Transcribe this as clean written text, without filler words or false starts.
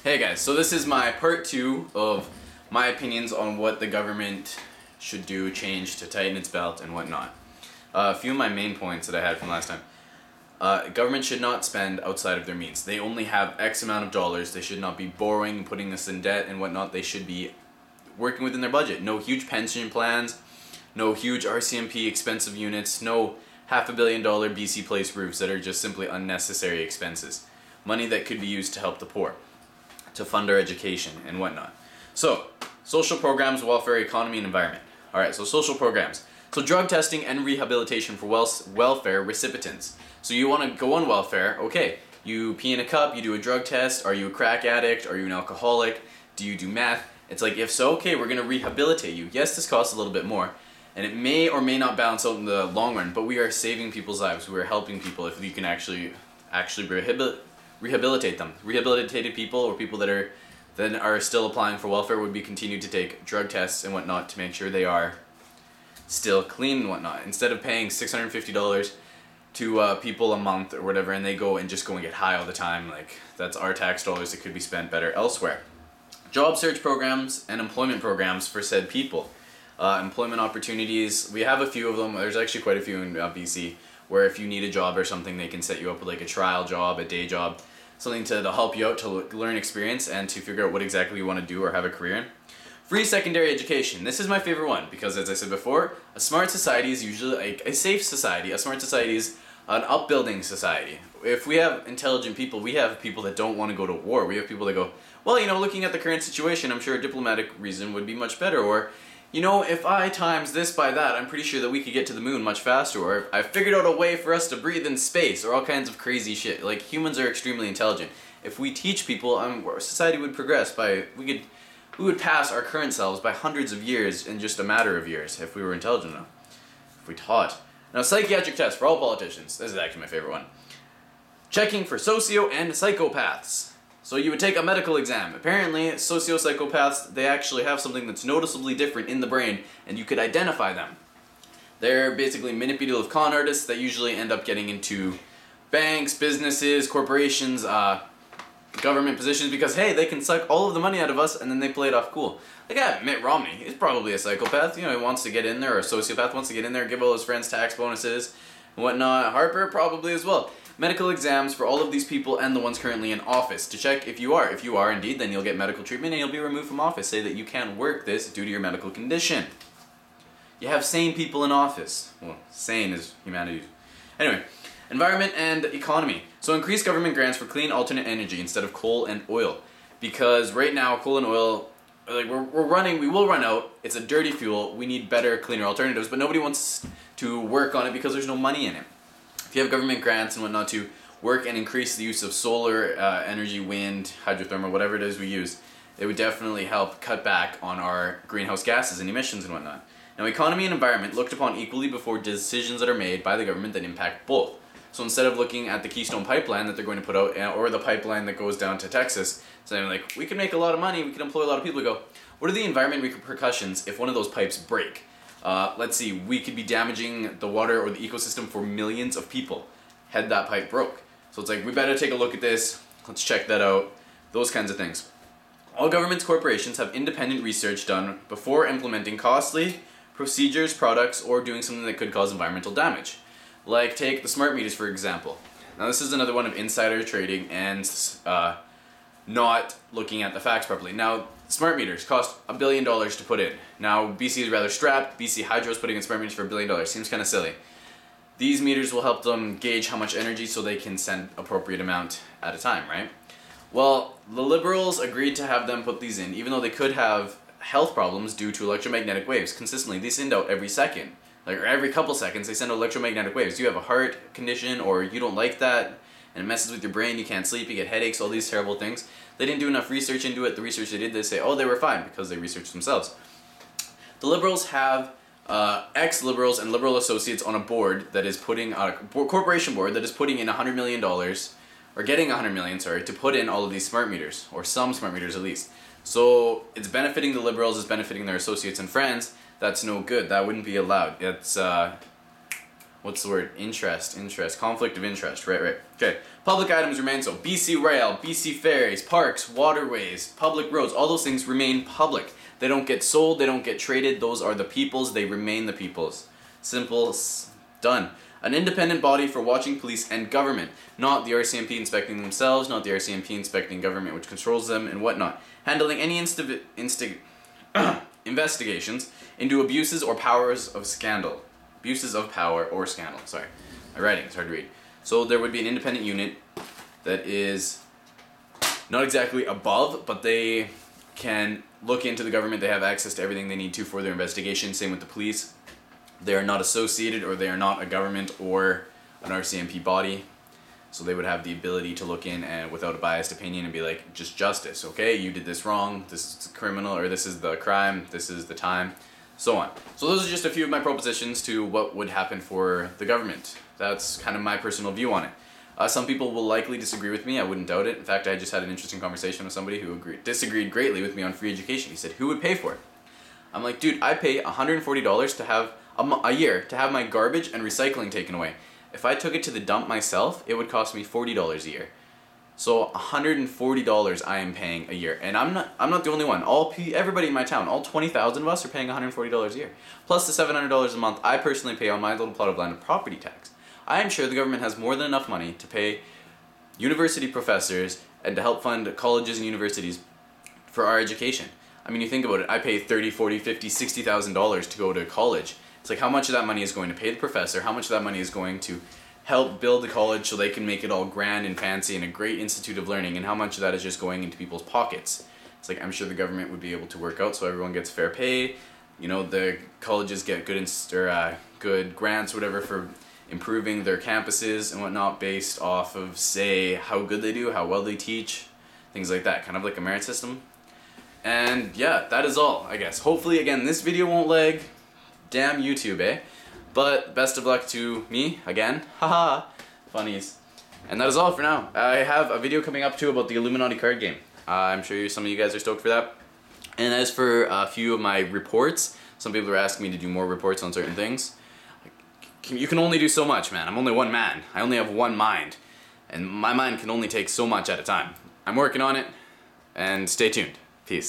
Hey guys, so this is my part 2 of my opinions on what the government should do, change to tighten its belt and whatnot. A few of my main points that I had from last time. Government should not spend outside of their means. They only have X amount of dollars. They should not be borrowing, putting us in debt and whatnot. They should be working within their budget. No huge pension plans, no huge RCMP expensive units, no $500 million BC Place roofs that are just simply unnecessary expenses. Money that could be used to help the poor, to fund our education and whatnot. So, social programs, welfare, economy, and environment. Alright, so social programs. So drug testing and rehabilitation for welfare recipients. So you want to go on welfare, okay, you pee in a cup, you do a drug test, are you a crack addict, are you an alcoholic, do you do meth? It's like, if so, okay, we're going to rehabilitate you. Yes, this costs a little bit more, and it may or may not balance out in the long run, but we are saving people's lives. We are helping people if we can actually rehabilitate them. Rehabilitated people, or people that are still applying for welfare, would be continued to take drug tests and whatnot to make sure they are still clean and whatnot. Instead of paying $650 to people a month or whatever, and they go and get high all the time, like, that's our tax dollars that could be spent better elsewhere. Job search programs and employment programs for said people. Employment opportunities, we have a few of them. There's actually quite a few in BC, where if you need a job or something, they can set you up with like a trial job, a day job, something to help you out to learn experience and to figure out what exactly you want to do or have a career in. Free secondary education. This is my favorite one because, as I said before, a smart society is usually like a safe society. A smart society is an upbuilding society. If we have intelligent people, we have people that don't want to go to war. We have people that go, well, looking at the current situation, I'm sure a diplomatic reason would be much better. Or, if I times this by that, I'm pretty sure that we could get to the moon much faster. Or if I figured out a way for us to breathe in space, or all kinds of crazy shit. Like, humans are extremely intelligent. If we teach people, society would progress we would pass our current selves by hundreds of years in just a matter of years if we were intelligent enough. If we taught. Now, psychiatric tests for all politicians. This is actually my favorite one. Checking for socio and psychopaths. So you would take a medical exam. Apparently, socio-psychopaths, they actually have something that's noticeably different in the brain, and you could identify them. They're basically manipulative con artists that usually end up getting into banks, businesses, corporations, government positions, because, hey, they can suck all of the money out of us, and then they play it off cool. Like, Mitt Romney, he's probably a psychopath. He wants to get in there, or a sociopath wants to get in there, give all his friends tax bonuses and whatnot. Harper, probably as well. Medical exams for all of these people and the ones currently in office to check if you are. If you are indeed, then you'll get medical treatment and you'll be removed from office. Say that you can't work this due to your medical condition. You have sane people in office. Well, sane is humanity. Anyway, environment and economy. So increase government grants for clean alternate energy instead of coal and oil. Because right now, coal and oil, like, we will run out. It's a dirty fuel. We need better, cleaner alternatives, but nobody wants to work on it because there's no money in it. If you have government grants and whatnot to work and increase the use of solar energy, wind, hydrothermal, whatever it is we use, it would definitely help cut back on our greenhouse gases and emissions and whatnot. Now, economy and environment looked upon equally before decisions that are made by the government that impact both. So instead of looking at the Keystone Pipeline that they're going to put out, or the pipeline that goes down to Texas, saying like, we can make a lot of money, we can employ a lot of people, to go, what are the environment repercussions if one of those pipes break? Let's see, we could be damaging the water or the ecosystem for millions of people had that pipe broke. So it's like, we better take a look at this, let's check that out, those kinds of things. All governments, corporations have independent research done before implementing costly procedures, products, or doing something that could cause environmental damage. Like, take the smart meters, for example. Now, this is another one of insider trading and not looking at the facts properly. Now, smart meters cost $1 billion to put in. Now, BC is rather strapped. BC Hydro is putting in smart meters for $1 billion. Seems kind of silly. These meters will help them gauge how much energy so they can send appropriate amount at a time, right? Well, the Liberals agreed to have them put these in, even though they could have health problems due to electromagnetic waves. Consistently, they send out every second. Like, or every couple seconds, they send out electromagnetic waves. You have a heart condition, or you don't like that, and it messes with your brain, you can't sleep, you get headaches, all these terrible things. They didn't do enough research into it. The research they did, they say, oh, they were fine, because they researched themselves. The Liberals have ex-Liberals and Liberal associates on a board that is putting, a corporation board that is putting in $100 million, or getting $100 million, to put in all of these smart meters, or some smart meters at least. So it's benefiting the Liberals, it's benefiting their associates and friends. That's no good. That wouldn't be allowed. It's what's the word? Interest, conflict of interest, right. Okay, public items remain so. BC Rail, BC Ferries, parks, waterways, public roads, all those things remain public. They don't get sold, they don't get traded, those are the people's, they remain the people's. Simple, done. An independent body for watching police and government, not the RCMP inspecting themselves, not the RCMP inspecting government which controls them and whatnot. Handling any investigations into abuses or powers of scandal. Abuses of power or scandal, sorry. My writing is hard to read. So there would be an independent unit that is not exactly above, but they can look into the government, they have access to everything they need to for their investigation, same with the police. They are not associated or they are not a government or an RCMP body. So they would have the ability to look in and without a biased opinion and be like, just justice, okay? You did this wrong, this is criminal, or this is the crime, this is the time, so on. So those are just a few of my propositions to what would happen for the government. That's kind of my personal view on it. Some people will likely disagree with me, I wouldn't doubt it. In fact, I just had an interesting conversation with somebody who disagreed greatly with me on free education. He said, who would pay for it? I'm like, dude, I pay $140 to have a year to have my garbage and recycling taken away. If I took it to the dump myself, it would cost me $40 a year. So $140 I am paying a year, and I'm not the only one. Everybody in my town, all 20,000 of us are paying $140 a year, plus the $700 a month I personally pay on my little plot of land of property tax. I am sure the government has more than enough money to pay university professors and to help fund colleges and universities for our education. I mean, you think about it. I pay $30, $40, $50, $60,000 to go to college. It's like how much of that money is going to pay the professor, how much of that money is going to help build the college so they can make it all grand and fancy and a great institute of learning, and how much of that is just going into people's pockets. It's like I'm sure the government would be able to work out so everyone gets fair pay. You know, the colleges get good grants, whatever, for improving their campuses and whatnot based off of, say, how good they do, how well they teach, things like that, kind of like a merit system. And yeah, that is all, I guess. Hopefully, again, this video won't lag. Damn YouTube, eh? But best of luck to me, again. Haha, funnies. And that is all for now. I have a video coming up too about the Illuminati card game. I'm sure some of you guys are stoked for that. And as for a few of my reports, some people are asking me to do more reports on certain things. You can only do so much, man. I'm only one man. I only have one mind. And my mind can only take so much at a time. I'm working on it, and stay tuned. Peace.